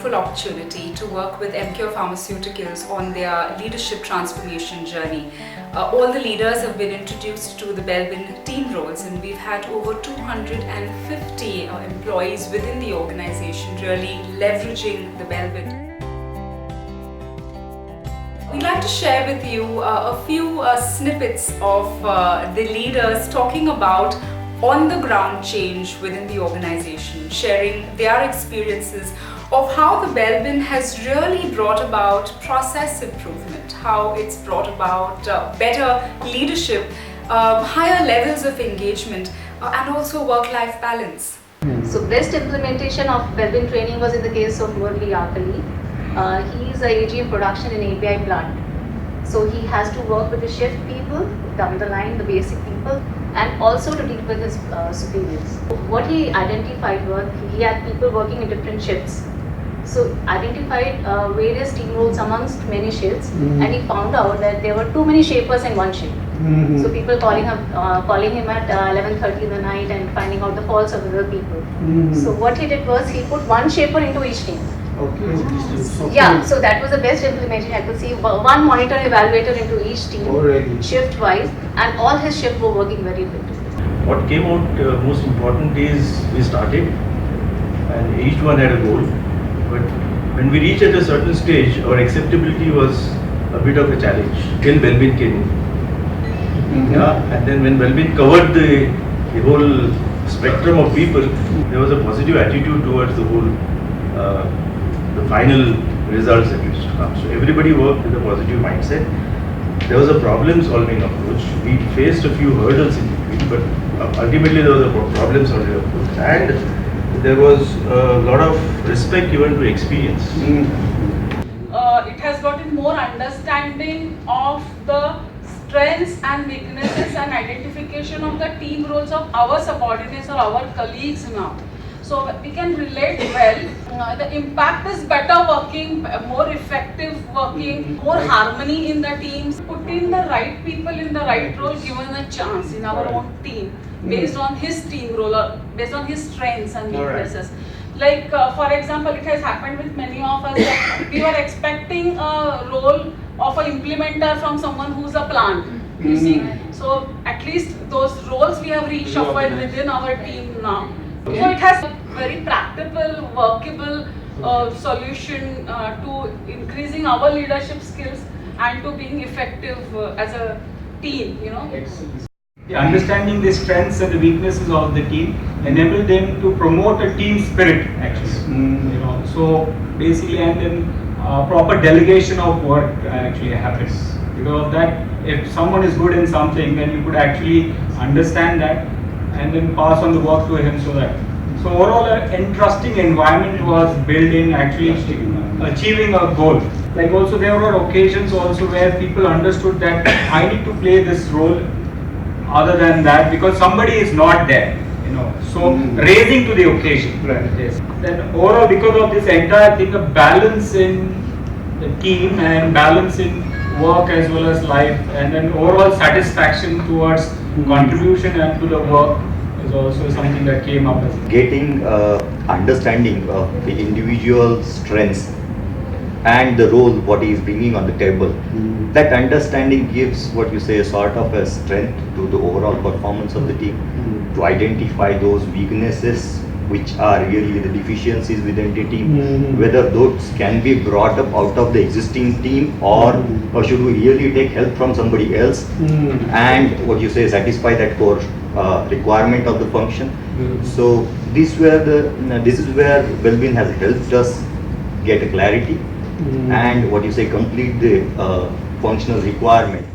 wonderful opportunity to work with Emcure Pharmaceuticals on their leadership transformation journey. All the leaders have been introduced to the Belbin team roles, and we've had over 250 employees within the organization really leveraging the Belbin. We'd like to share with you a few snippets of the leaders talking about on-the-ground change within the organization, sharing their experiences of how the Belbin has really brought about process improvement, how it's brought about better leadership, higher levels of engagement, and also work-life balance. So best implementation of Belbin training was in the case of Murli Akali. He is a AGM production in API plant. So he has to work with the shift people down the line, the basic people, and also to deal with his superiors. What he identified was he had people working in different shifts. So identified various team roles amongst many shifts, and he found out that there were too many shapers in one shift. So people calling him at 11:30 in the night and finding out the faults of other people. So what he did was he put one shaper into each team. Okay. Yeah, so that was the best implementation. I could see one monitor evaluator into each team, shift wise, and all his shifts were working very effectively. What came out most important is we started and each one had a goal, but when we reached at a certain stage, our acceptability was a bit of a challenge till Belbin came in. Yeah, and then when Belbin covered the whole spectrum of people, there was a positive attitude towards the whole the final results that used to come. So everybody worked with a positive mindset. There was a problem solving approach. We faced a few hurdles in between, but ultimately there was a problem solving approach. And there was a lot of respect given to experience. It has gotten more understanding of the strengths and weaknesses and identification of the team roles of our subordinates or our colleagues now. So we can relate well. The impact is better working, more effective working, more harmony in the teams, putting the right people in the right role, given a chance in our own team, based on his team role or based on his strengths and weaknesses. Like for example, it has happened with many of us that we were expecting a role of an implementer from someone who's a plant, you see. So at least those roles we have reshuffled within our team now. So it has a very practical, workable solution to increasing our leadership skills and to being effective as a team, you know. Understanding the strengths and the weaknesses of the team enable them to promote a team spirit actually. You know, so basically, and then proper delegation of work actually happens. Because of that, if someone is good in something, then you could actually understand that and then pass on the work to him. So overall an interesting environment was built in actually achieving a goal. Like also there were occasions also where people understood that I need to play this role other than that because somebody is not there, you know. So raising to the occasion. Right. Yes. Then overall because of this entire thing, a balance in the team and balance in work as well as life, and then overall satisfaction towards contribution and to the work is also something that came up as getting understanding of the individual strengths and the role what he is bringing on the table. That understanding gives what you say a sort of a strength to the overall performance of the team, to identify those weaknesses which are really the deficiencies within the team, whether those can be brought up out of the existing team or should we really take help from somebody else and what you say satisfy that core requirement of the function. So this is where Belbin has helped us get a clarity and what you say complete the functional requirement.